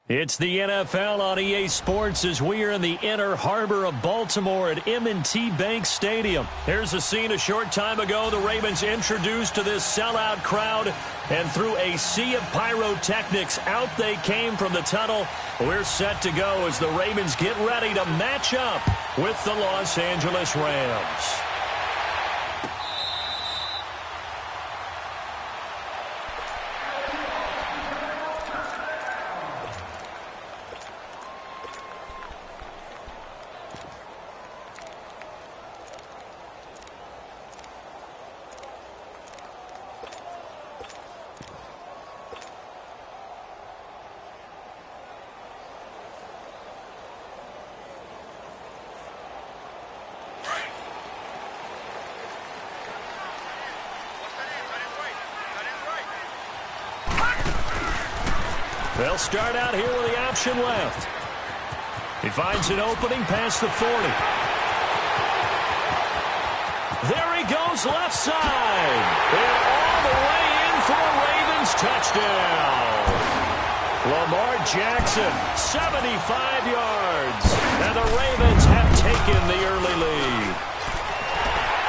It's the NFL on EA Sports as we are in the inner harbor of Baltimore at M&T Bank Stadium. Here's a scene a short time ago. The Ravens introduced to this sellout crowd, and through a sea of pyrotechnics, out they came from the tunnel. We're set to go as the Ravens get ready to match up with the Los Angeles Rams. They'll start out here with the option left. He finds an opening past the 40. There he goes left side. And all the way in for a Ravens touchdown. Lamar Jackson, 75 yards. And the Ravens have taken the early lead.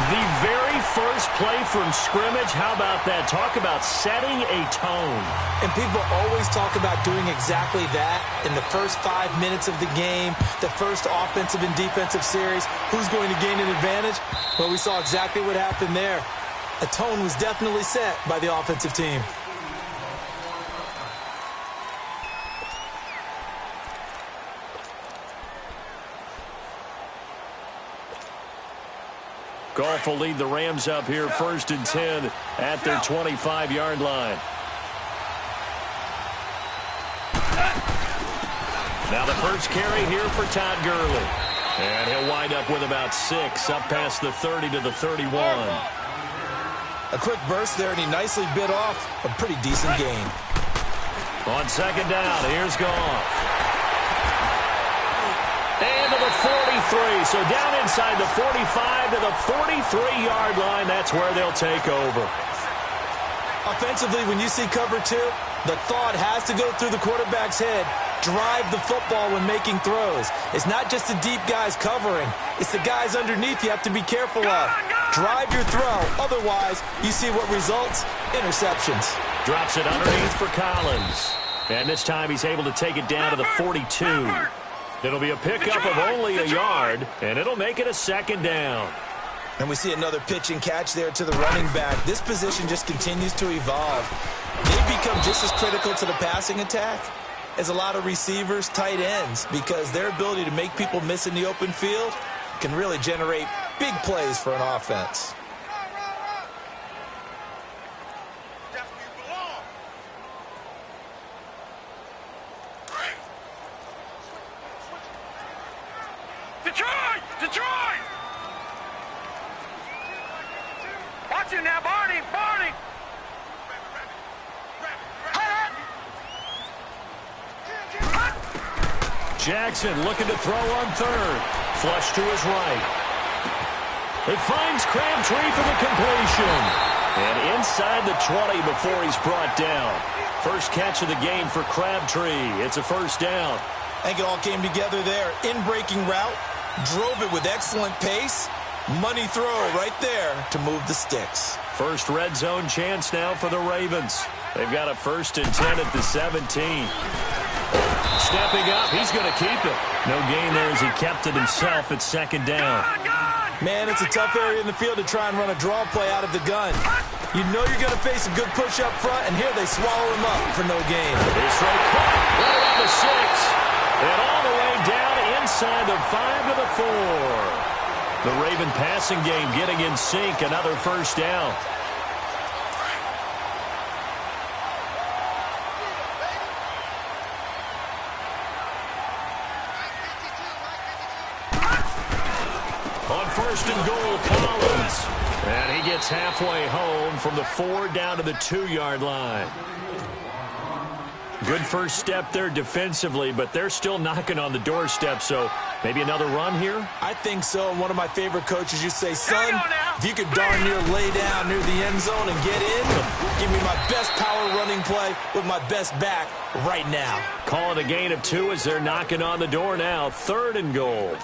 The very first play from scrimmage, how about that? Talk about setting a tone. And people always talk about doing exactly that in the first 5 minutes of the game, the first offensive and defensive series. Who's going to gain an advantage? Well, we saw exactly what happened there. A tone was definitely set by the offensive team. Goff will lead the Rams up here 1st and 10 at their 25-yard line. Now the first carry here for Todd Gurley. And he'll wind up with about 6, up past the 30 to the 31. A quick burst there, and he nicely bit off a pretty decent gain. On 2nd down, here's Goff. And to the 43, so down inside the 45 to the 43-yard line. That's where they'll take over. Offensively, when you see cover 2, the thought has to go through the quarterback's head. Drive the football when making throws. It's not just the deep guys covering. It's the guys underneath you have to be careful of. Drive your throw. Otherwise, you see what results? Interceptions. Drops it underneath for Collins. And this time he's able to take it down to the 42. It'll be a pickup of only a yard, and it'll make it a 2nd down. And we see another pitch and catch there to the running back. This position just continues to evolve. They become just as critical to the passing attack as a lot of receivers, tight ends, because their ability to make people miss in the open field can really generate big plays for an offense. Detroit! Watch it now, Barney! Jackson looking to throw on 3rd. Flush to his right. It finds Crabtree for the completion. And inside the 20 before he's brought down. First catch of the game for Crabtree. It's a 1st down. I think it all came together there. In-breaking route. Drove it with excellent pace. Money throw right there to move the sticks. First red zone chance now for the Ravens. They've got a 1st and 10 at the 17. Stepping up, he's going to keep it. No gain there as he kept it himself at 2nd down. Man, it's a tough area in the field to try and run a draw play out of the gun. You know you're going to face a good push up front, and here they swallow him up for no gain. This right caught right around the 6. And all the way down inside the 5 to the 4. The Raven passing game getting in sync. Another 1st down. On 1st and goal, Collins. And he gets halfway home from the 4 down to the 2-yard line. Good first step there defensively, but they're still knocking on the doorstep, so maybe another run here? I think so. And one of my favorite coaches used to say, son, if you could darn near lay down near the end zone and get in, give me my best power running play with my best back right now. Call it a gain of 2 as they're knocking on the door now. 3rd and goal.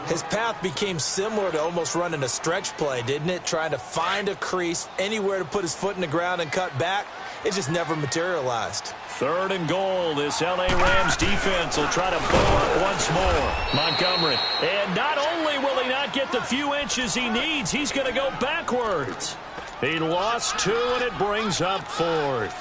His path became similar to almost running a stretch play, didn't it? Trying to find a crease, anywhere to put his foot in the ground and cut back. It just never materialized. 3rd and goal. This L.A. Rams defense will try to bow up once more. Montgomery. And not only will he not get the few inches he needs, he's going to go backwards. He lost 2, and it brings up 4th.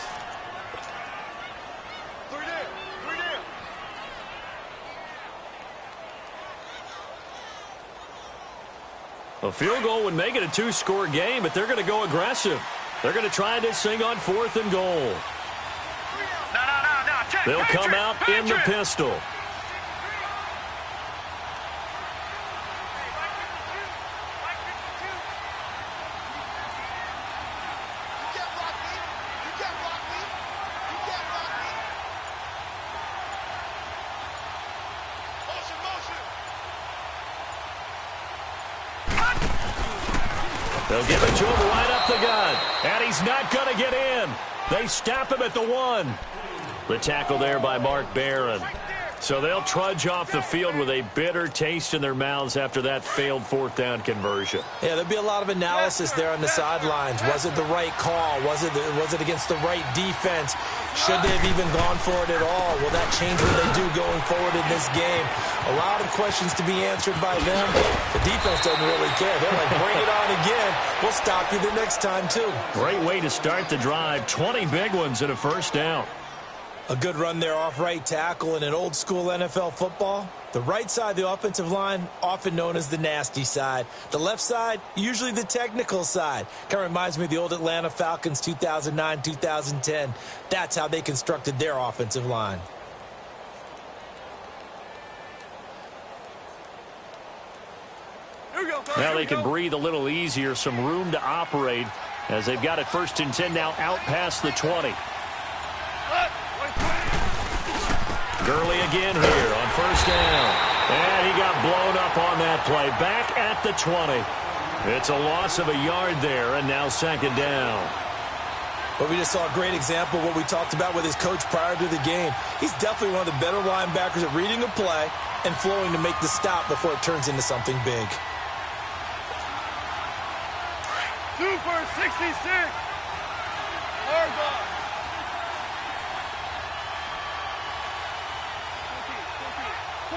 A field goal would make it a 2-score game, but they're going to go aggressive. They're going to try this thing on 4th and goal. They'll come out in the pistol. They'll give it to him right up the gut. And he's not going to get in. They stop him at the 1. The tackle there by Mark Barron. So they'll trudge off the field with a bitter taste in their mouths after that failed 4th down conversion. Yeah, there'll be a lot of analysis there on the sidelines. Was it the right call? Was it against the right defense? Should they have even gone for it at all? Will that change what they do going forward in this game? A lot of questions to be answered by them. The defense doesn't really care. They're like, bring it on again. We'll stop you the next time, too. Great way to start the drive. 20 big ones and a 1st down. A good run there off right tackle in an old-school NFL football. The right side of the offensive line, often known as the nasty side. The left side, usually the technical side. Kind of reminds me of the old Atlanta Falcons 2009-2010. That's how they constructed their offensive line. Now they can breathe a little easier, some room to operate as they've got it 1st and 10 now out past the 20. Gurley again here on 1st down. And he got blown up on that play. Back at the 20. It's a loss of a yard there, and now 2nd down. But we just saw a great example of what we talked about with his coach prior to the game. He's definitely one of the better linebackers at reading a play and flowing to make the stop before it turns into something big. 2 for 66. Hard ball.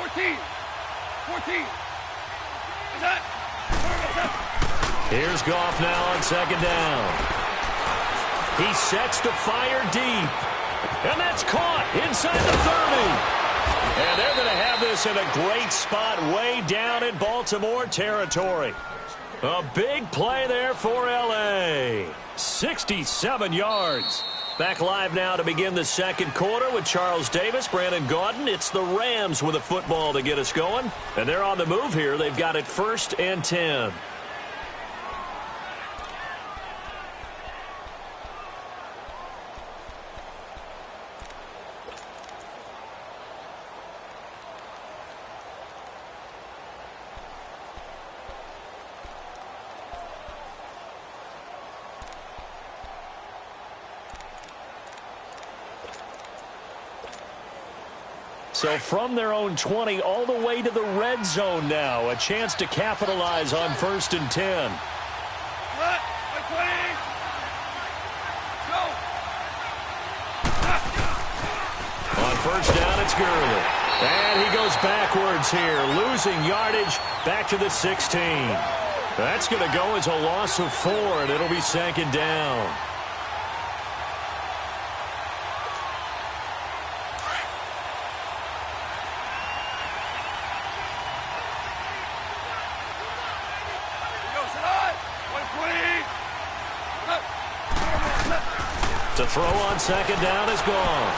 14. Here's Goff now on 2nd down. He sets to fire deep. And that's caught inside the 30. And they're going to have this in a great spot way down in Baltimore territory. A big play there for L.A. 67 yards. Back live now to begin the 2nd quarter with Charles Davis, Brandon Gaudin. It's the Rams with a football to get us going. And they're on the move here. They've got it 1st and 10. So from their own 20 all the way to the red zone now. A chance to capitalize on 1st and 10. On 1st down, it's Gurley. And he goes backwards here, losing yardage back to the 16. That's going to go as a loss of 4, and it'll be 2nd down. To throw on 2nd down is gone.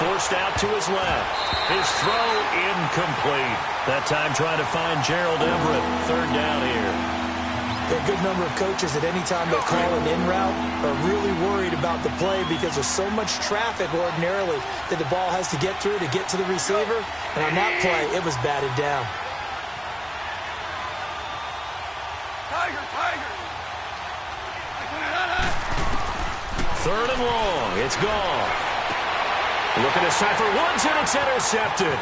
Forced out to his left. His throw incomplete. That time trying to find Gerald Everett. 3rd down here. There are a good number of coaches at any time they call an in route are really worried about the play because there's so much traffic ordinarily that the ball has to get through to get to the receiver. And on that play, it was batted down. Tiger, tiger. Third and long. It's gone. Looking to set for Woods, and it's intercepted.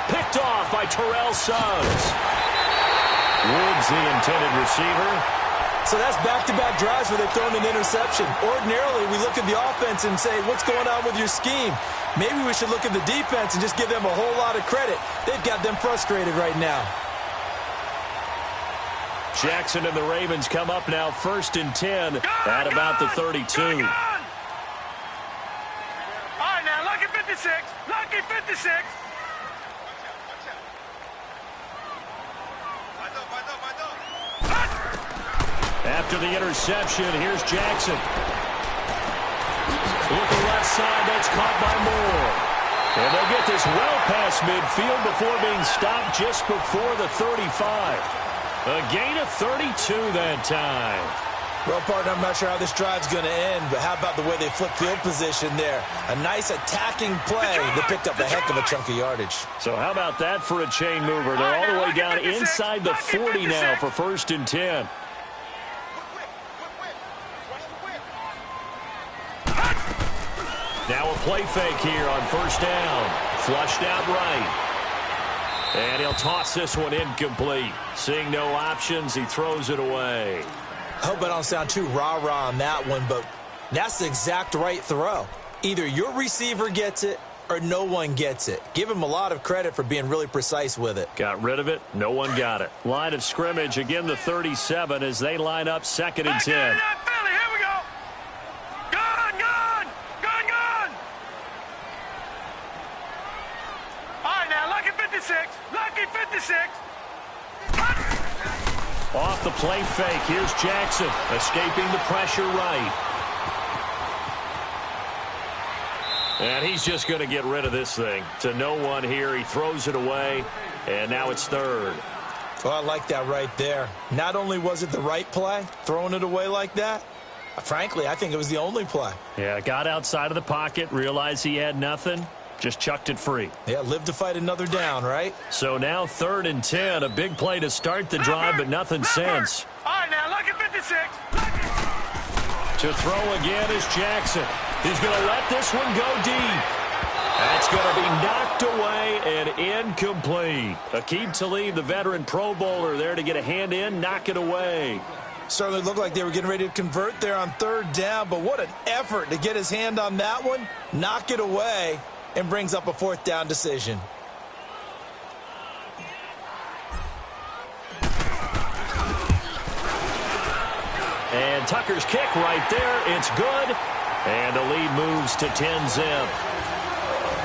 Picked off by Terrell Suggs. Woods, the intended receiver. So that's back-to-back drives where they've thrown an interception. Ordinarily, we look at the offense and say, what's going on with your scheme? Maybe we should look at the defense and just give them a whole lot of credit. They've got them frustrated right now. Jackson and the Ravens come up now 1st and 10 at about the 32. All right, now, lucky 56. Lucky 56. After the interception, here's Jackson. Looking left side, that's caught by Moore. And they'll get this well past midfield before being stopped just before the 35. A gain of 32 that time. Well, partner, I'm not sure how this drive's going to end, but how about the way they flip field position there? A nice attacking play that picked up a heck of a chunk of yardage. So how about that for a chain mover? They're all the way down inside the 40 now for 1st and 10. Now a play fake here on 1st down. Flushed out right. And he'll toss this one incomplete. Seeing no options, he throws it away. I hope I don't sound too rah-rah on that one, but that's the exact right throw. Either your receiver gets it or no one gets it. Give him a lot of credit for being really precise with it. Got rid of it. No one got it. Line of scrimmage, again the 37 as they line up 2nd and 10. Here we go. Gone. All right, now, lucky 56. Lucky 56. Off the play fake, here's Jackson, escaping the pressure right. And he's just going to get rid of this thing. To no one here, he throws it away, and now it's 3rd. Well, I like that right there. Not only was it the right play, throwing it away like that, frankly, I think it was the only play. Yeah, got outside of the pocket, realized he had nothing, just chucked it free. Yeah, live to fight another down, right? So now 3rd and 10, a big play to start the drive, but nothing since. All right, now, lucky 56. To throw again is Jackson. He's going to let this one go deep. That's going to be knocked away and incomplete. Aqib Talib, the veteran Pro Bowler, there to get a hand in, knock it away. Certainly looked like they were getting ready to convert there on 3rd down, but what an effort to get his hand on that one, knock it away, and brings up a 4th down decision. And Tucker's kick right there. It's good. And the lead moves to 10-zip.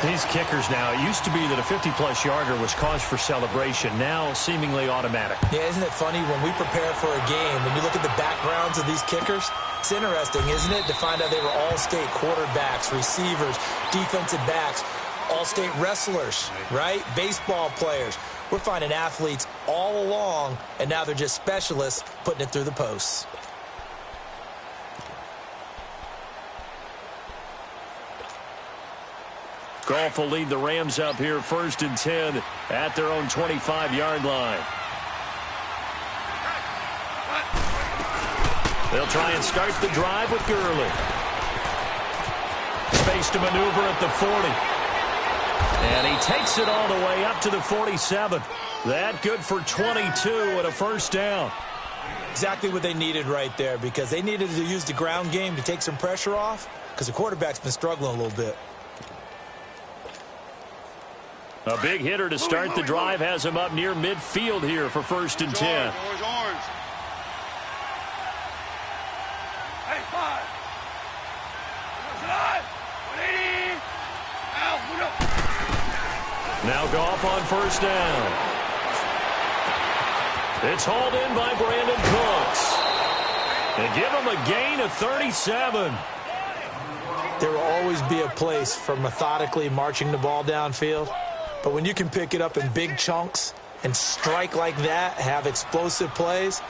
These kickers now, it used to be that a 50-plus yarder was cause for celebration. Now seemingly automatic. Yeah, isn't it funny when we prepare for a game, when you look at the backgrounds of these kickers, it's interesting, isn't it, to find out they were all-state quarterbacks, receivers, defensive backs, all-state wrestlers, right? Baseball players. We're finding athletes all along, and now they're just specialists putting it through the posts. Goff will lead the Rams up here 1st and 10 at their own 25-yard line. They'll try and start the drive with Gurley. Space to maneuver at the 40. And he takes it all the way up to the 47. That good for 22 and a 1st down. Exactly what they needed right there, because they needed to use the ground game to take some pressure off, because the quarterback's been struggling a little bit. A big hitter to start the drive has him up near midfield here for 1st and 10. Orange. Hey, 5. 180. Now Goff on 1st down. It's hauled in by Brandon Cooks. And give him a gain of 37. There will always be a place for methodically marching the ball downfield. But when you can pick it up in big chunks and strike like that, have explosive plays,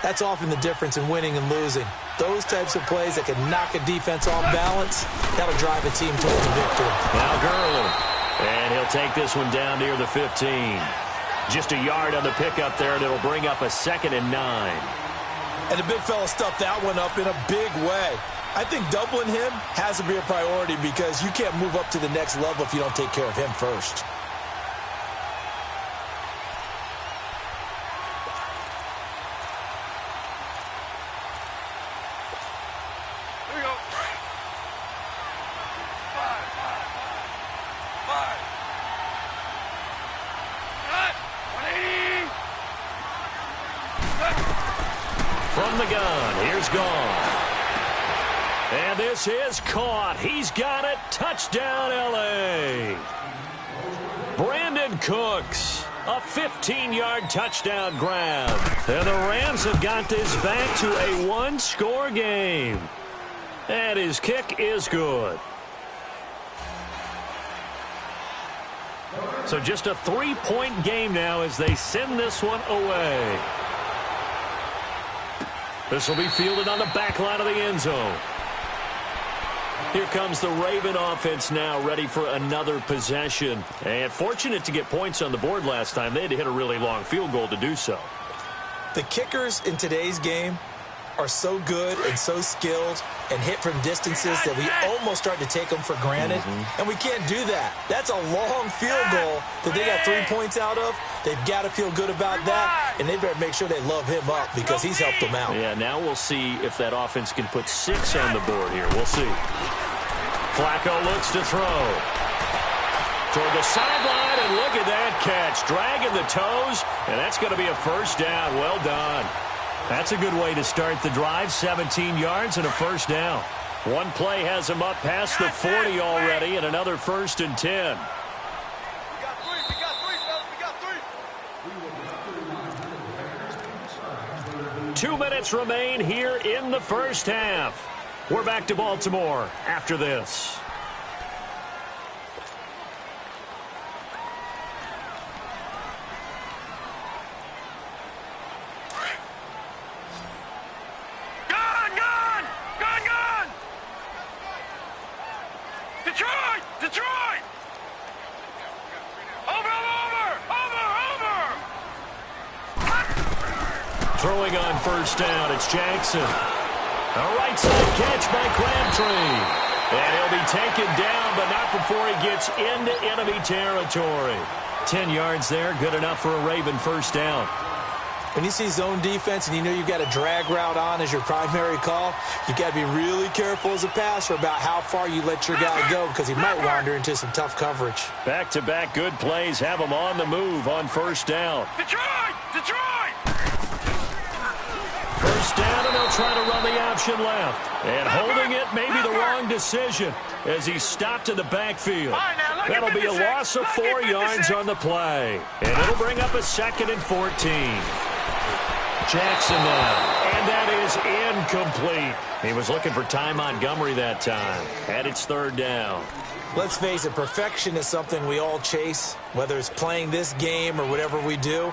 That's often the difference in winning and losing. Those types of plays that can knock a defense off balance, that'll drive a team towards a victory. Now Gurley. And he'll take this one down near the 15. Just a yard on the pickup there, and it'll bring up a 2nd and 9. And the big fella stuffed that one up in a big way. I think doubling him has to be a priority because you can't move up to the next level if you don't take care of him first. Here we go. 5. Cut. 180. From the gun, here's Gone. And this is caught. He's got it. Touchdown, L.A. Brandon Cooks, a 15-yard touchdown grab. And the Rams have got this back to a one-score game. And his kick is good. So just a 3-point game now as they send this one away. This will be fielded on the back line of the end zone. Here comes the Raven offense now, ready for another possession. And fortunate to get points on the board last time. They had to hit a really long field goal to do so. The kickers in today's game are so good and so skilled and hit from distances that we almost start to take them for granted. And we can't do that. That's a long field goal that they got 3 points out of. They've got to feel good about that, and they better make sure they love him up because he's helped them out. Yeah, now we'll see if that offense can put 6 on the board here. We'll see. Flacco looks to throw. Toward the sideline, and look at that catch. Dragging the toes, and that's going to be a first down. Well done. That's a good way to start the drive. 17 yards and a first down. One play has him up past the 40 already, and another 1st and 10. 2 minutes remain here in the first half. We're back to Baltimore after this. Detroit! Over! Throwing on first down, it's Jackson. A right side catch by Crabtree. And he'll be taken down, but not before he gets into enemy territory. 10 yards there, good enough for a Raven first down. When you see zone defense and you know you've got a drag route on as your primary call, you've got to be really careful as a passer about how far you let your guy go because he might wander into some tough coverage. Back-to-back good plays have him on the move on first down. Detroit! First down, and they'll try to run the option left. And holding it may be the wrong decision as he's stopped in the backfield. That'll be a loss of 4 yards on the play. And it'll bring up a 2nd and 14. Jackson now, and that is incomplete. He was looking for Ty Montgomery that time, and it's 3rd down. Let's face it, perfection is something we all chase, whether it's playing this game or whatever we do.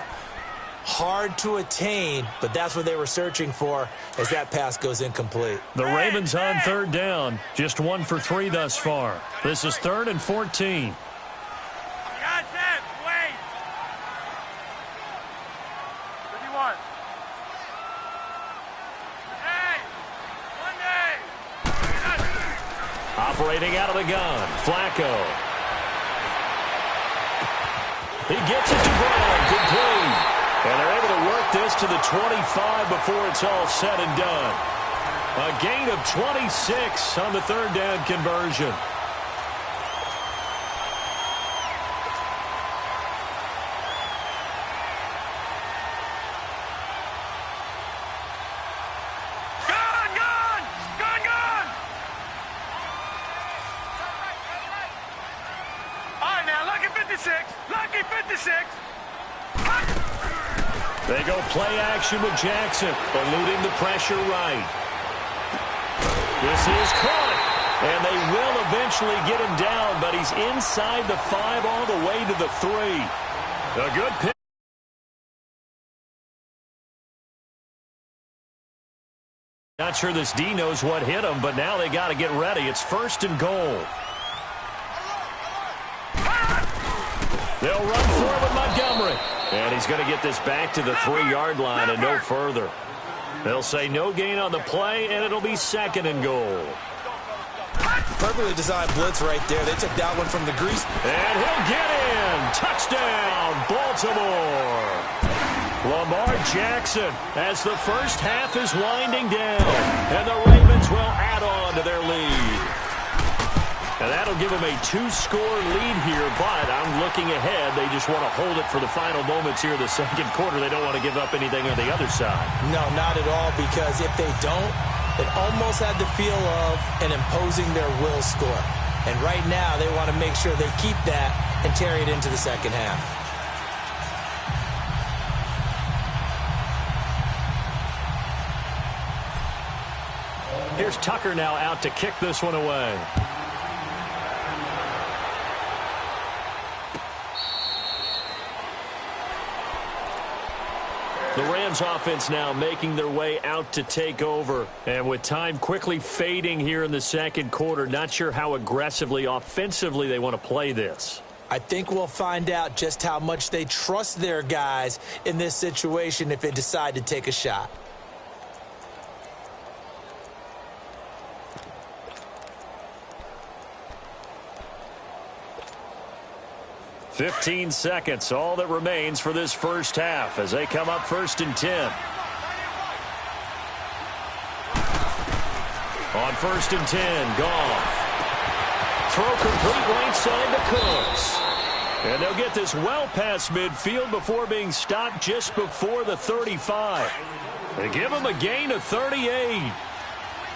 Hard to attain, but that's what they were searching for as that pass goes incomplete. The Ravens on 3rd down, just 1 for 3 thus far. This is 3rd and 14. Operating out of the gun, Flacco. He gets it to Brown, complete. And they're able to work this to the 25 before it's all said and done. A gain of 26 on the 3rd down conversion. Lucky 56. They go play action with Jackson, eluding the pressure right. This is caught, and they will eventually get him down, but he's inside the 5 all the way to the 3. A good pick. Not sure this D knows what hit him, but now they got to get ready. It's 1st and goal. They'll run for it with Montgomery. And he's going to get this back to the 3-yard line and no further. They'll say no gain on the play, and it'll be 2nd and goal. Perfectly designed blitz right there. They took that one from the grease. And he'll get in. Touchdown, Baltimore. Lamar Jackson as the first half is winding down. And the Ravens will add on to their lead. And that'll give them a 2-score lead here, but I'm looking ahead. They just want to hold it for the final moments here in the 2nd quarter. They don't want to give up anything on the other side. No, not at all, because if they don't, it almost had the feel of an imposing their will score. And right now, they want to make sure they keep that and carry it into the 2nd half. Here's Tucker now out to kick this one away. The Rams offense now making their way out to take over. And with time quickly fading here in the 2nd quarter, not sure how aggressively, offensively they want to play this. I think we'll find out just how much they trust their guys in this situation if they decide to take a shot. 15 seconds, all that remains for this first half as they come up 1st and 10. On 1st and 10, Goff. Throw complete right side to Cooks. And they'll get this well past midfield before being stopped just before the 35. They give them a gain of 38.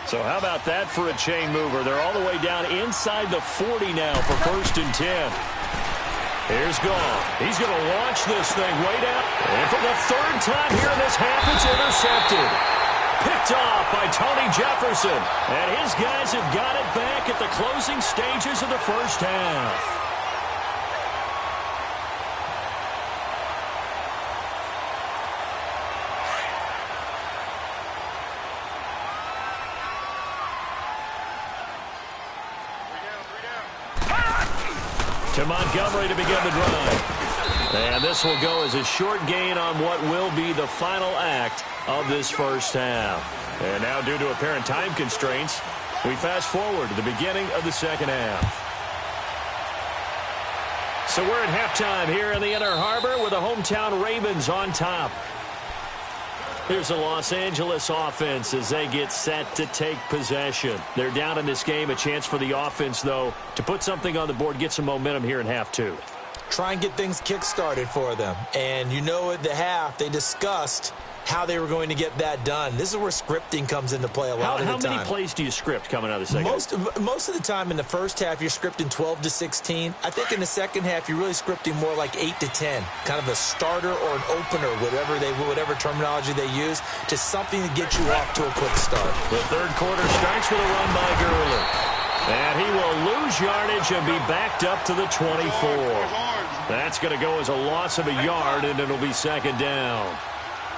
So how about that for a chain mover? They're all the way down inside the 40 now for 1st and 10. Here's Goff. He's going to launch this thing way down. And for the 3rd time here in this half, it's intercepted. Picked off by Tony Jefferson. And his guys have got it back at the closing stages of the first half. To Montgomery to begin the drive. And this will go as a short gain on what will be the final act of this first half. And now, due to apparent time constraints, we fast forward to the beginning of the 2nd half. So we're at halftime here in the Inner Harbor with the hometown Ravens on top. Here's the Los Angeles offense as they get set to take possession. They're down in this game. A chance for the offense, though, to put something on the board, get some momentum here in half 2. Try and get things kick-started for them. And you know at the half, they discussed how they were going to get that done. This is where scripting comes into play a lot of the time. How many plays do you script coming out of the 2nd? Most of the time in the first half, you're scripting 12 to 16. I think in the 2nd half, you're really scripting more like 8 to 10. Kind of a starter or an opener, whatever terminology they use, just something to get you off to a quick start. The 3rd quarter starts with a run by Gurley. And he will lose yardage and be backed up to the 24. That's going to go as a loss of a yard, and it'll be 2nd down.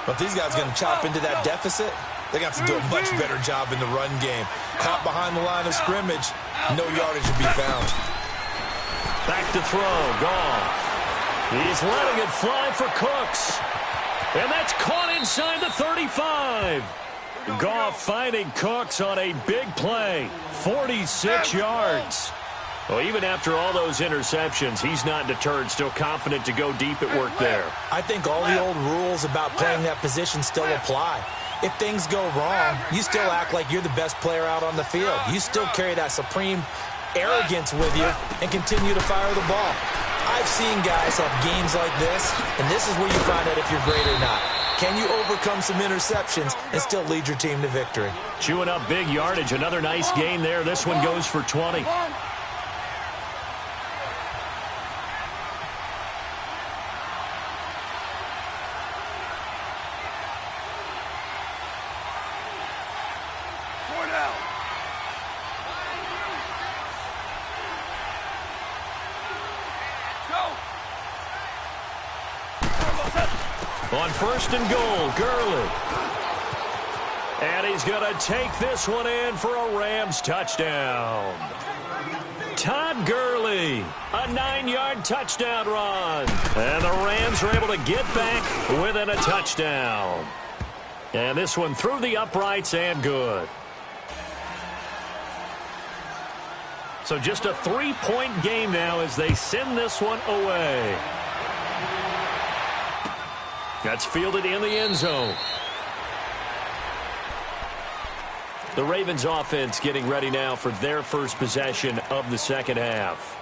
But if these guys are going to chop into that deficit, they're going to have to do a much better job in the run game. Caught behind the line of scrimmage, no yardage to be found. Back to throw, Goff. He's letting it fly for Cooks. And that's caught inside the 35. Goff finding Cooks on a big play. 46 yards. Well, even after all those interceptions, he's not deterred, still confident to go deep at work there. I think all the old rules about playing that position still apply. If things go wrong, you still act like you're the best player out on the field. You still carry that supreme arrogance with you and continue to fire the ball. I've seen guys have games like this, and this is where you find out if you're great or not. Can you overcome some interceptions and still lead your team to victory? Chewing up big yardage. Another nice gain there. This one goes for 20. On 1st and goal, Gurley. And he's going to take this one in for a Rams touchdown. Todd Gurley, a 9-yard touchdown run. And the Rams are able to get back within a touchdown. And this one through the uprights and good. So just a 3-point game now as they send this one away. That's fielded in the end zone. The Ravens offense getting ready now for their first possession of the second half.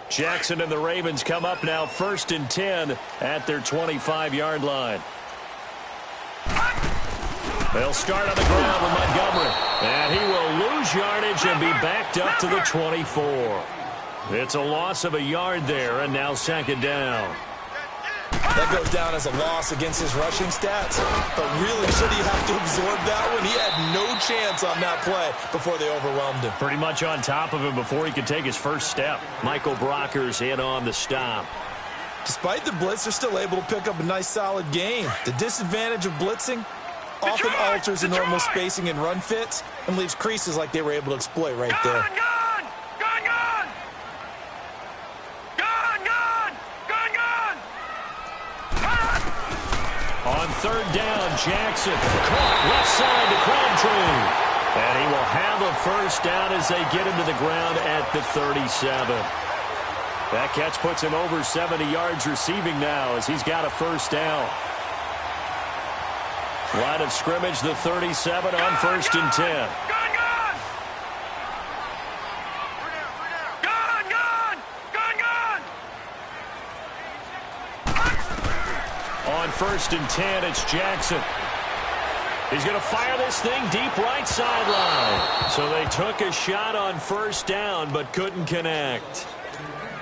Jackson and the Ravens come up now 1st and 10 at their 25-yard line. They'll start on the ground with Montgomery. And he will lose yardage and be backed up to the 24. It's a loss of a yard there, and now 2nd down. That goes down as a loss against his rushing stats. But really, should he have to absorb that one? He had no chance on that play before they overwhelmed him. Pretty much on top of him before he could take his first step. Michael Brockers in on the stop. Despite the blitz, they're still able to pick up a nice, solid gain. The disadvantage of blitzing often alters the normal spacing and run fits and leaves creases like they were able to exploit right there. On 3rd down, Jackson caught left side to Crabtree. And he will have a first down as they get him to the ground at the 37. That catch puts him over 70 yards receiving now as he's got a first down. Line of scrimmage, the 37 on 1st and 10. On 1st and 10, it's Jackson. He's going to fire this thing deep right sideline. So they took a shot on 1st down but couldn't connect.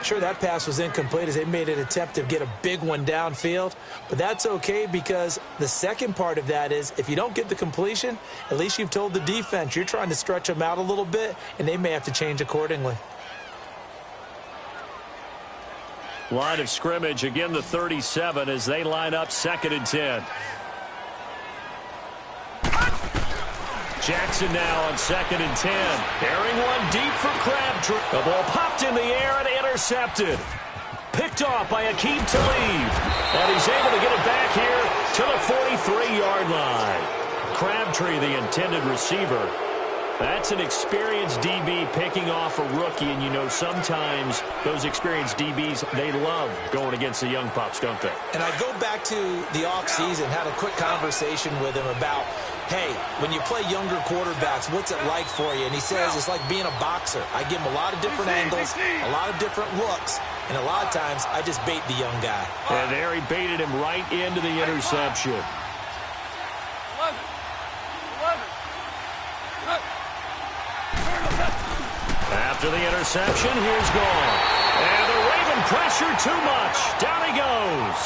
Sure, that pass was incomplete as they made an attempt to get a big one downfield. But that's okay because the second part of that is if you don't get the completion, at least you've told the defense you're trying to stretch them out a little bit, and they may have to change accordingly. Line of scrimmage, again the 37 as they line up 2nd and 10. Jackson now on 2nd and 10. Airing one deep for Crabtree. The ball popped in the air and intercepted. Picked off by Aqib Talib. And he's able to get it back here to the 43-yard line. Crabtree, the intended receiver. That's an experienced DB picking off a rookie, and you know sometimes those experienced DBs, they love going against the young pups, don't they? And I go back to the offseason, had a quick conversation with him about, hey, when you play younger quarterbacks, what's it like for you? And he says it's like being a boxer. I give him a lot of different angles, a lot of different looks, and a lot of times I just bait the young guy. And there he baited him right into the interception. After the interception, here's gone. And the Raven pressure too much. Down he goes.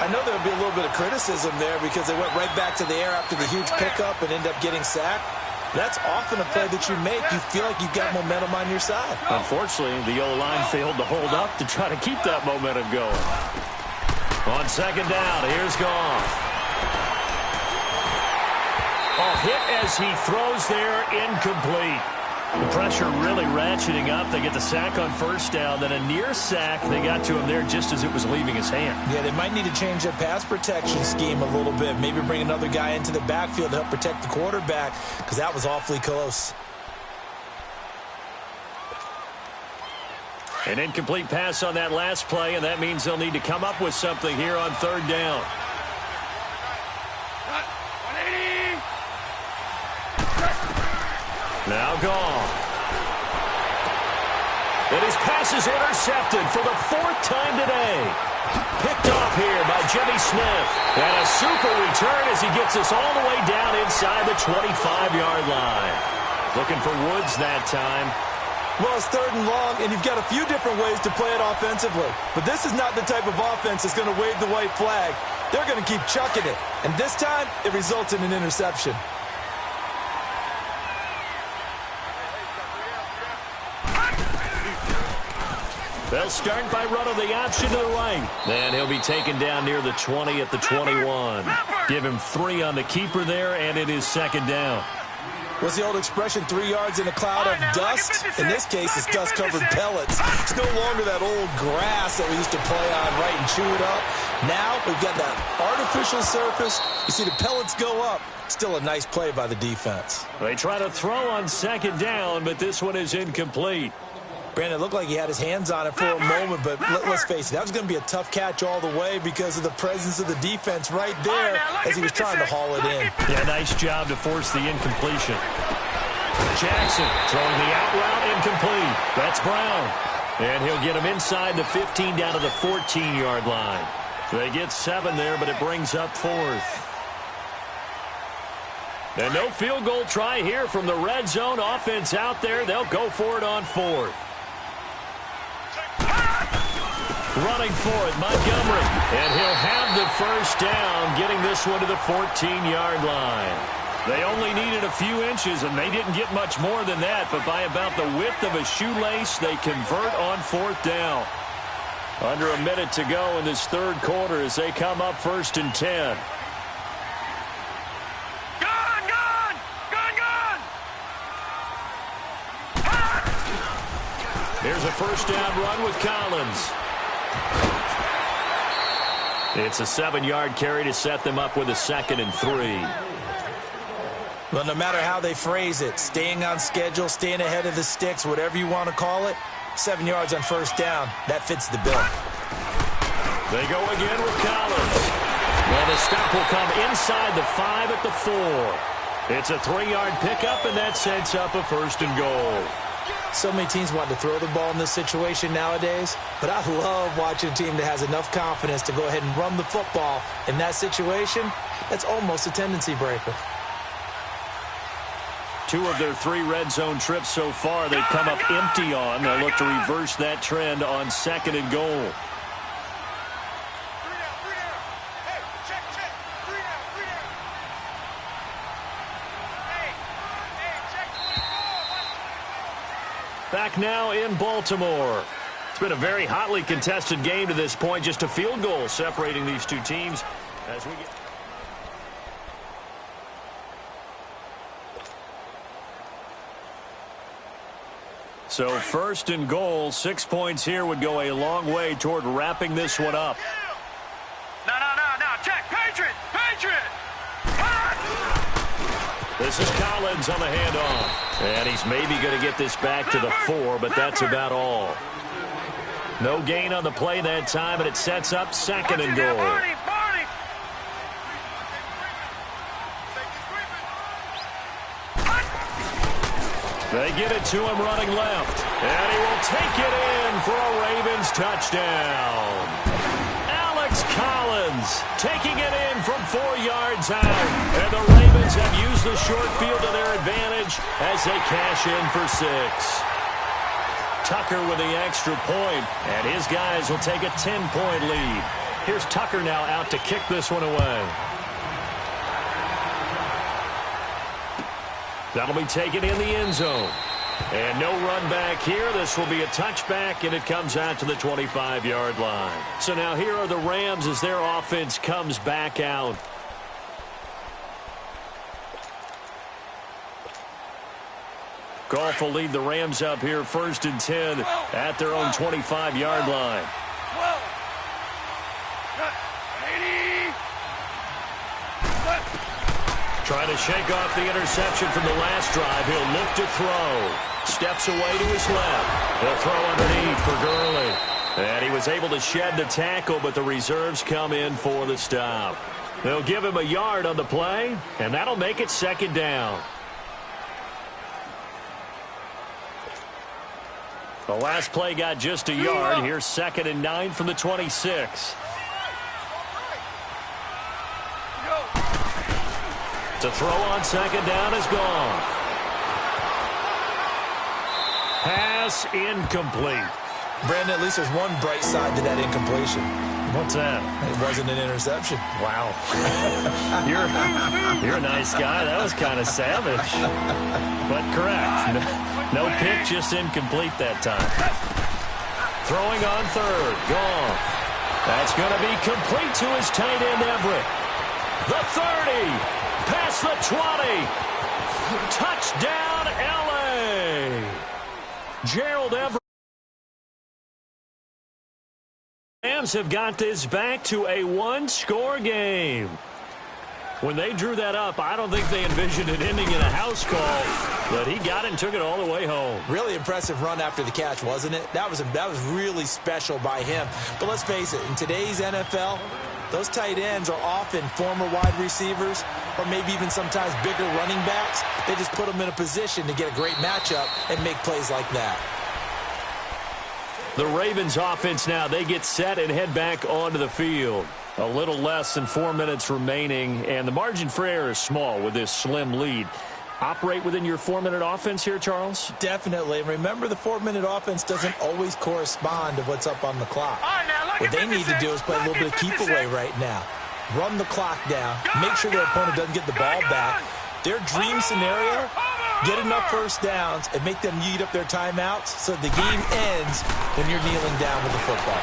I know there'll be a little bit of criticism there because they went right back to the air after the huge pickup and ended up getting sacked. That's often a play that you make. You feel like you've got momentum on your side. Unfortunately, the O-line failed to hold up to try to keep that momentum going. On 2nd down, here's Goff. A hit as he throws there, incomplete. The pressure really ratcheting up. They get the sack on 1st down, then a near sack. They got to him there just as it was leaving his hand. Yeah, they might need to change their pass protection scheme a little bit. Maybe bring another guy into the backfield to help protect the quarterback because that was awfully close. An incomplete pass on that last play, and that means they'll need to come up with something here on 3rd down. Now Goff. And his pass is intercepted for the 4th time today. Picked off here by Jimmy Smith. And a super return as he gets us all the way down inside the 25-yard line. Looking for Woods that time. Well, it's 3rd and long, and you've got a few different ways to play it offensively. But this is not the type of offense that's going to wave the white flag. They're going to keep chucking it. And this time, it results in an interception. They'll start by running the option to the right. And he'll be taken down near the 20 at the 21. Give him 3 on the keeper there, and it is second down. What's the old expression, 3 yards in a cloud of dust? In this case, it's dust-covered pellets. It's no longer that old grass that we used to play on, right, and chew it up. Now we've got that artificial surface. You see the pellets go up. Still a nice play by the defense. They try to throw on second down, but this one is incomplete. Brandon, it looked like he had his hands on it for a moment, but let's face it, that was going to be a tough catch all the way because of the presence of the defense right there as he was trying to haul it in. Yeah, nice job to force the incompletion. Jackson throwing the out route incomplete. That's Brown. And he'll get him inside the 15 down to the 14-yard line. They get 7 there, but it brings up 4th. And no field goal try here from the red zone. Offense out there. They'll go for it on 4th. Running for it, Montgomery. And he'll have the first down, getting this one to the 14-yard line. They only needed a few inches, and they didn't get much more than that. But by about the width of a shoelace, they convert on 4th down. Under a minute to go in this third quarter as they come up 1st and 10. Here's a first down run with Collins. It's a 7-yard carry to set them up with a 2nd and 3. Well, no matter how they phrase it, staying on schedule, staying ahead of the sticks, whatever you want to call it, 7 yards on first down, that fits the bill. They go again with Collins. And the stop will come inside the 5 at the 4. It's a 3-yard pickup, and that sets up a 1st and goal. So many teams want to throw the ball in this situation nowadays, but I love watching a team that has enough confidence to go ahead and run the football. In that situation, that's almost a tendency breaker. 2 of their 3 red zone trips so far they've come up empty on. They'll look to reverse that trend on 2nd and goal. Back now in Baltimore. It's been a very hotly contested game to this point. Just a field goal separating these two teams as we get... So 1st and goal, 6 points here would go a long way toward wrapping this one up. No. Check. Patriot. This is Collins on the handoff. And he's maybe going to get this back to the 4, but that's about all. No gain on the play that time, and it sets up 2nd and goal. They get it to him running left. And he will take it in for a Ravens touchdown. Alex Collins taking it in from 4 yards out. And the Ravens have used the short field to their advantage as they cash in for 6. Tucker with the extra point, and his guys will take a 10-point lead. Here's Tucker now out to kick this one away. That'll be taken in the end zone. And no run back here. This will be a touchback, and it comes out to the 25-yard line. So now here are the Rams as their offense comes back out. Goff will lead the Rams up here 1st and 10 at their own 25-yard line. Trying to shake off the interception from the last drive. He'll look to throw. Steps away to his left. He'll throw underneath for Gurley. And he was able to shed the tackle, but the reserves come in for the stop. They'll give him a yard on the play, and that'll make it 2nd down. The last play got just a yard. Here's 2nd and 9 from the 26. To throw on 2nd down is gone. Pass incomplete. Brandon, at least there's one bright side to that incompletion. What's that? It wasn't an interception. Wow. You're a nice guy. That was kind of savage. But correct. No pick, just incomplete that time. Throwing on third. Goff. That's going to be complete to his tight end, Everett. The 30. Past the 20. Touchdown, L.A. Gerald Everett. Rams have got this back to a one-score game. When they drew that up, I don't think they envisioned it ending in a house call, but he got it and took it all the way home. Really impressive run after the catch, wasn't it? That was really special by him. But let's face it, in today's NFL, those tight ends are often former wide receivers or maybe even sometimes bigger running backs. They just put them in a position to get a great matchup and make plays like that. The Ravens offense now, they get set and head back onto the field. A little less than 4 minutes remaining, and the margin for error is small with this slim lead. Operate within your 4-minute offense here, Charles? Definitely. And remember, the 4-minute offense doesn't always correspond to what's up on the clock. What they need to do is play a little bit of keep away right now. Run the clock down. Make sure their opponent doesn't get the ball back. Their dream scenario, get enough first downs and make them eat up their timeouts so the game ends when you're kneeling down with the football.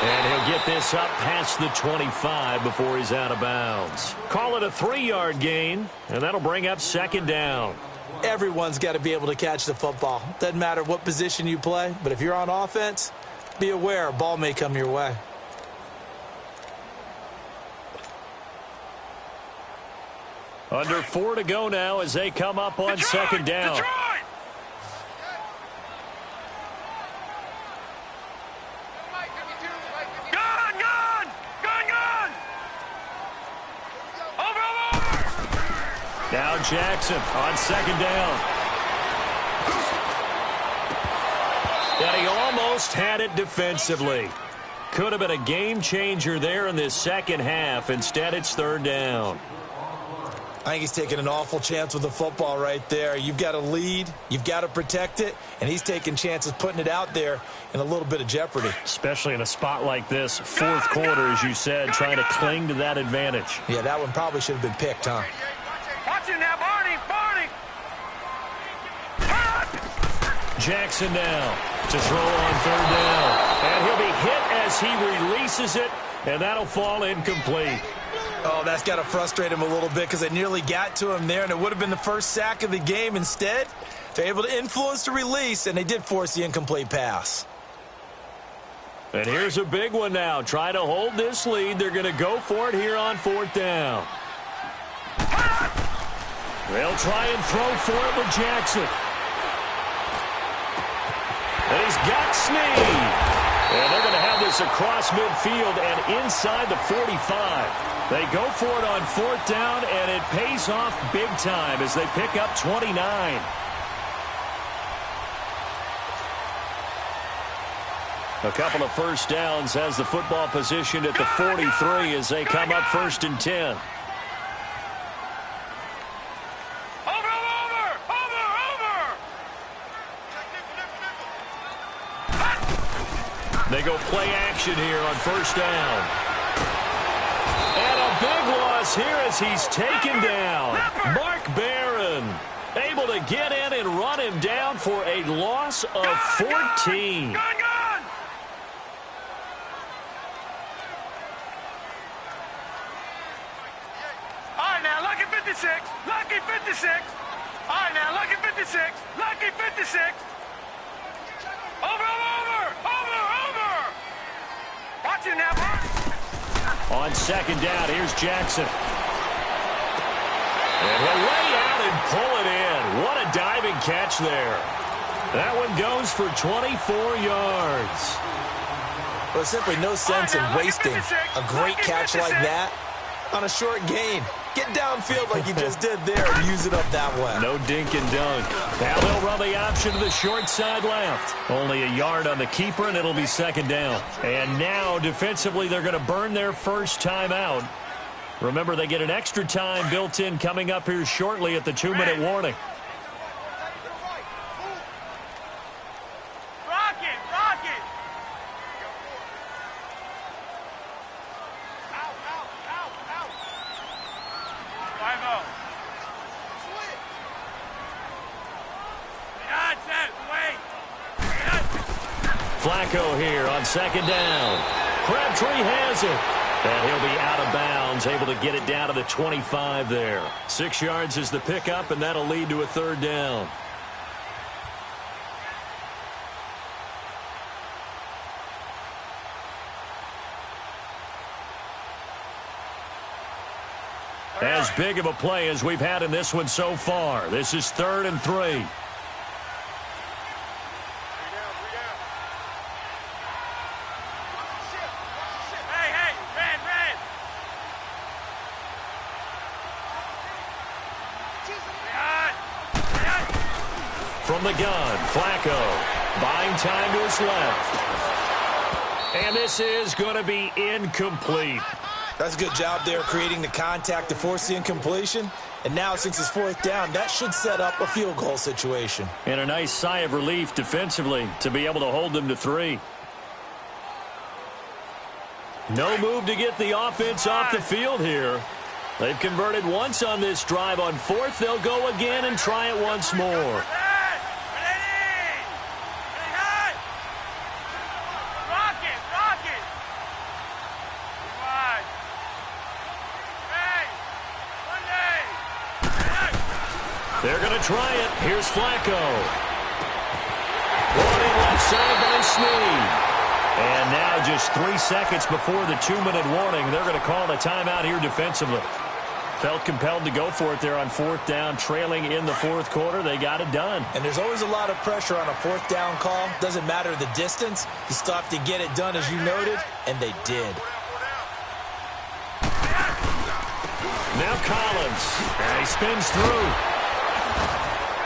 And he'll get this up past the 25 before he's out of bounds. Call it a 3-yard gain, and that'll bring up second down. Everyone's got to be able to catch the football. Doesn't matter what position you play, but if you're on offense, be aware a ball may come your way. Under 4 to go now as they come up on second down. Now Jackson on second down. And he almost had it defensively. Could have been a game changer there in this second half. Instead, it's third down. I think he's taking an awful chance with the football right there. You've got to lead, you've got to protect it, and he's taking chances putting it out there in a little bit of jeopardy. Especially in a spot like this, fourth quarter, as you said, trying to cling to that advantage. Yeah, that one probably should have been picked, huh? Watch it now, Barney! Jackson now to throw on third down. And he'll be hit as he releases it, and that'll fall incomplete. Oh, that's got to frustrate him a little bit because they nearly got to him there, and it would have been the first sack of the game. Instead, they're able to influence the release, and they did force the incomplete pass. And here's a big one now. Trying to hold this lead. They're going to go for it here on fourth down. They'll try and throw for it with Jackson. And he's got Snead. And they're going to have this across midfield and inside the 45. They go for it on fourth down, and it pays off big time as they pick up 29. A couple of first downs has the football positioned at the 43 as they come up first and 10. They go play action here on first down. And a big loss here as he's taken down. Mark Barron able to get in and run him down for a loss of 14. Gone! All right, now, lucky 56. Lucky 56. All right, now, lucky 56. Lucky 56. Over! Watch it now, Barney. On second down, here's Jackson. And he'll lay out and pull it in. What a diving catch there. That one goes for 24 yards. Well, there's simply no sense in wasting a great catch like that on a short gain. Get downfield like you just did there and use it up that way. No dink and dunk. Now they'll run the option to the short side left. Only a yard on the keeper, and it'll be second down. And now, defensively, they're going to burn their first timeout. Remember, they get an extra time built in coming up here shortly at the 2-minute warning. Flacco here on second down. Crabtree has it. And he'll be out of bounds, able to get it down to the 25 there. 6 yards is the pickup, and that'll lead to a third down. As big of a play as we've had in this one so far. This is 3rd and 3. From the gun, Flacco buying time to his left. And this is going to be incomplete. That's a good job there creating the contact to force the incompletion. And now since it's 4th down, that should set up a field goal situation. And a nice sigh of relief defensively to be able to hold them to 3. No move to get the offense off the field here. They've converted once on this drive. On 4th, they'll go again and try it once more. They're going to try it. Here's Flacco. Running left side by Snead. And now just 3 seconds before the 2-minute warning, they're going to call a timeout here defensively. Felt compelled to go for it there on 4th down, trailing in the 4th quarter. They got it done. And there's always a lot of pressure on a 4th down call. Doesn't matter the distance. You still have to get it done, as you noted, and they did. Now Collins. And he spins through.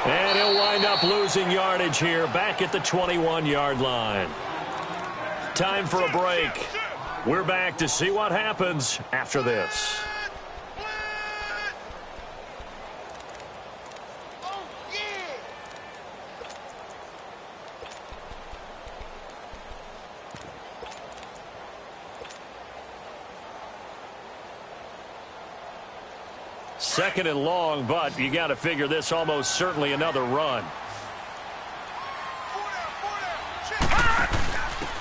And he'll wind up losing yardage here back at the 21-yard line. Time for a break. We're back to see what happens after this. Second and long, but you got to figure this almost certainly another run.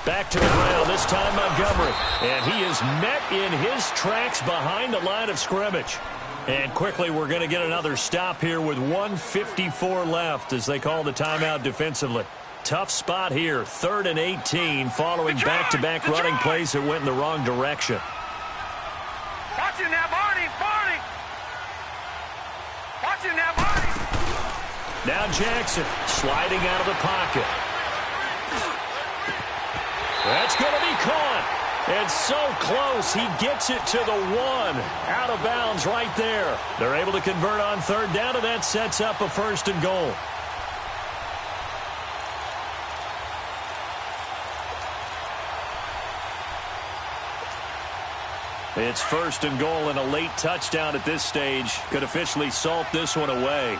Back to the ground, this time Montgomery. And he is met in his tracks behind the line of scrimmage. And quickly we're going to get another stop here with 1:54 left as they call the timeout defensively. Tough spot here, 3rd and 18, following back-to-back running plays that went in the wrong direction. Watch it now, Barney! Watch it now, Barney! Now Jackson sliding out of the pocket. That's going to be caught. And so close, he gets it to the 1. Out of bounds right there. They're able to convert on 3rd down, and that sets up a 1st and goal. It's 1st and goal and a late touchdown at this stage. Could officially salt this one away.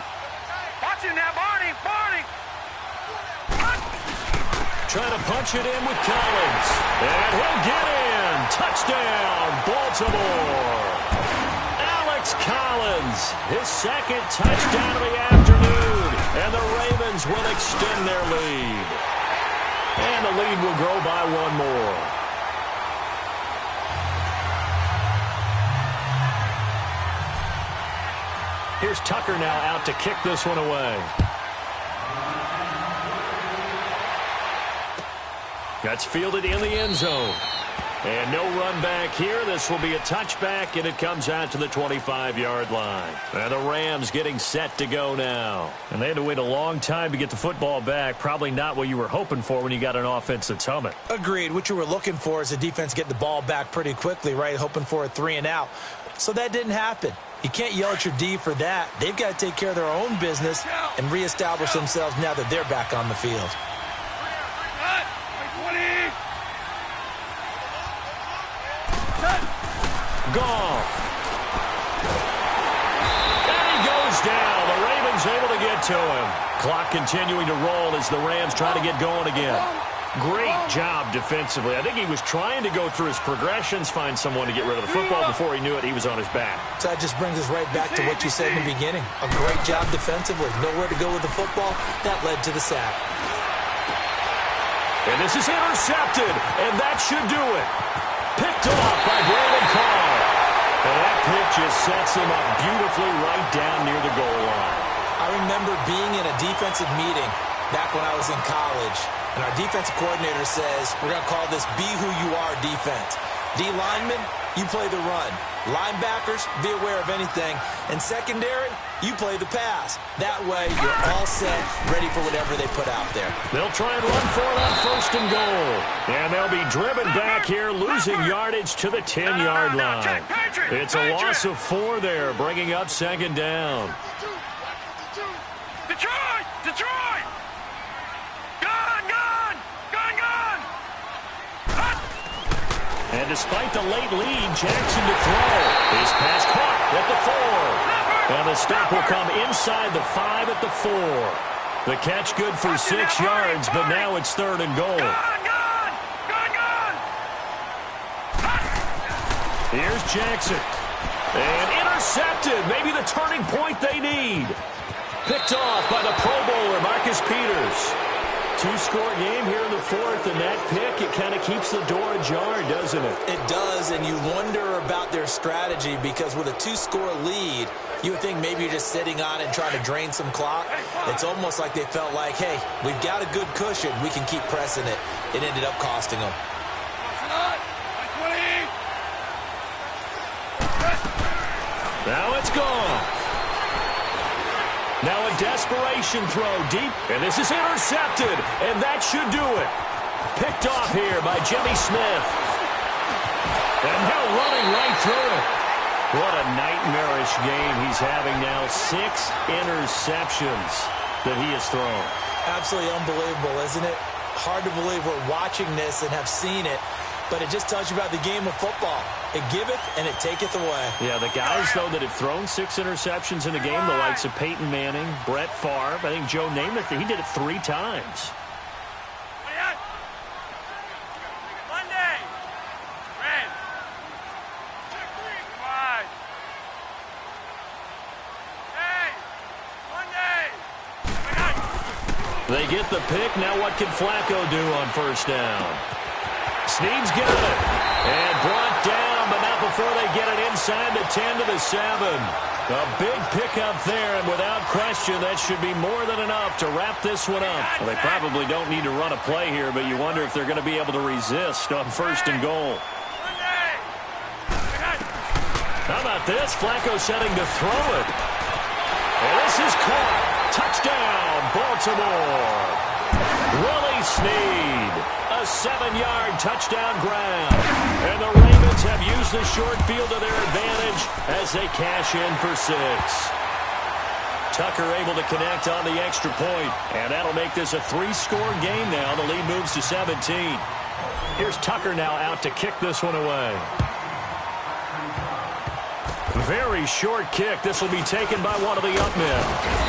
Watch it now, Barney! Trying to punch it in with Collins. And he'll get in. Touchdown, Baltimore. Alex Collins, his 2nd touchdown of the afternoon. And the Ravens will extend their lead. And the lead will grow by 1 more. Here's Tucker now out to kick this one away. That's fielded in the end zone. And no run back here. This will be a touchback, and it comes out to the 25-yard line. And the Rams getting set to go now. And they had to wait a long time to get the football back. Probably not what you were hoping for when you got an offense that's humming. Agreed. What you were looking for is the defense get the ball back pretty quickly, right? Hoping for a 3 and out. So that didn't happen. You can't yell at your D for that. They've got to take care of their own business and reestablish themselves now that they're back on the field. Gone. And he goes down. The Ravens able to get to him. Clock continuing to roll as the Rams try to get going again. Great job defensively. I think he was trying to go through his progressions, find someone to get rid of the football. Before he knew it, he was on his back. So that just brings us right back to what you said in the beginning. A great job defensively. Nowhere to go with the football. That led to the sack. And this is intercepted, and that should do it. Picked off by Brandon Carr. And that pick just sets him up beautifully right down near the goal line. I remember being in a defensive meeting back when I was in college, and our defensive coordinator says, we're going to call this Be Who You Are defense. D linemen, you play the run. Linebackers, be aware of anything. And secondary, you play the pass. That way, you're all set, ready for whatever they put out there. They'll try and run for it on 1st and goal. And they'll be driven back here, losing yardage to the 10-yard line. It's a loss of 4 there, bringing up 2nd down. Detroit! Detroit! Gone! Gone! Gone! Gone! And despite the late lead, Jackson to throw. His pass caught at the 4. And the stop will come inside the 5 at the 4. The catch good for 6 yards, but now it's 3rd and goal. Gone! Gone! Gone! Gone! Here's Jackson. And intercepted. Maybe the turning point they need. Picked off by the Pro Bowler, Marcus Peters. 2-score game here in the 4th, and that pick, it kind of keeps the door ajar, doesn't it? It does, and you wonder about their strategy because with a 2-score lead, you would think maybe you're just sitting on it and trying to drain some clock. It's almost like they felt like, hey, we've got a good cushion. We can keep pressing it. It ended up costing them. Now it's gone. Now a desperation throw deep, and this is intercepted, and that should do it. Picked off here by Jimmy Smith. And now running right through it. What a nightmarish game he's having now. 6 interceptions that he has thrown. Absolutely unbelievable, isn't it? Hard to believe we're watching this and have seen it, but it just tells you about the game of football. It giveth and it taketh away. Yeah, the guys, though, that have thrown 6 interceptions in a game, the likes of Peyton Manning, Brett Favre, I think Joe Namath, he did it 3 times. Monday. Red. Wide. Hey. Monday. They get the pick. Now what can Flacco do on 1st down? Snead's got it. And brought down, but not before they get it inside the 10 to the 7. A big pickup there, and without question, that should be more than enough to wrap this one up. Well, they probably don't need to run a play here, but you wonder if they're going to be able to resist on 1st and goal. How about this? Flacco setting to throw it. And this is caught. Touchdown, Baltimore. Willie Snead. A 7-yard touchdown grab. And the Ravens have used the short field to their advantage as they cash in for 6. Tucker able to connect on the extra point. And that'll make this a 3-score game now. The lead moves to 17. Here's Tucker now out to kick this one away. Very short kick. This will be taken by one of the up men.